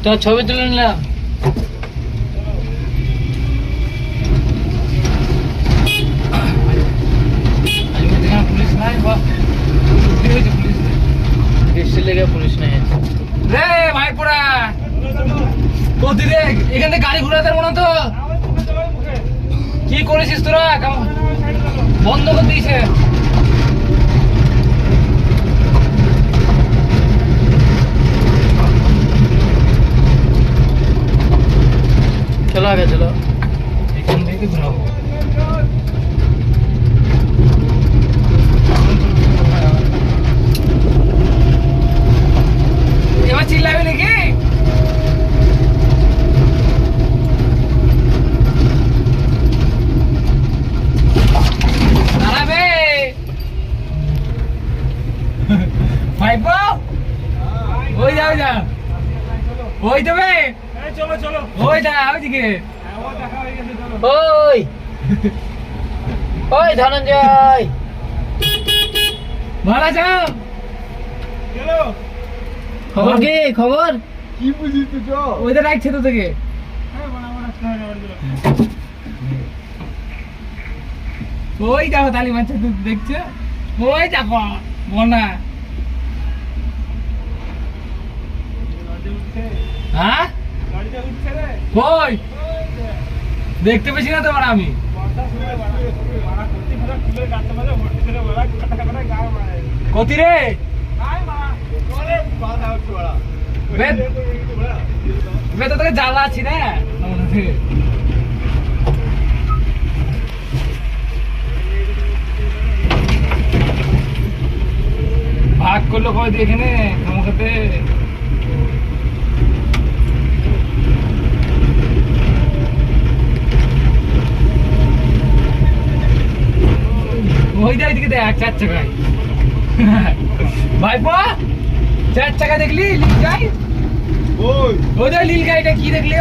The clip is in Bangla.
তো ছবি তুলে নিলাম। পুলিশ নাই বা পুলিশ বৃষ্টির লেগে পুলিশ নাই রে ভাই পোড়া কোথি রে এখানে গাড়ি ঘোরাতে মনে তো কি করেছিস তোরা বন্ধ করে দিয়েছে চলো আগে চলো এখান থেকে ঘুরাবো এবার চিল্লাবে নাকি দাঁড়াবে ভাইপো ওই যাও যা ওই তবে চলো চলো ওই যা ওইদিকে ওই ওই ধনঞ্জয় ভালো আছো খবর কি খবর কি বুঝিস তো চল ওইটা রাখছে তো থেকে ওই দেখো তালি মারছে তুই দেখছো ওই দেখো বনা হ্যাঁ কই দেখতে পেয়েছি না তোমার আমি কতি রে তো তোকে জ্বালা আছি না ভাগ করলো কয় দিয়ে এখানে আমাকে ওই যাই দিকে দেখ 4 চাকায় ভাইপো 4 চাকা দেখলি নীল গাই ওই যে নীল গাইটা কি দেখলি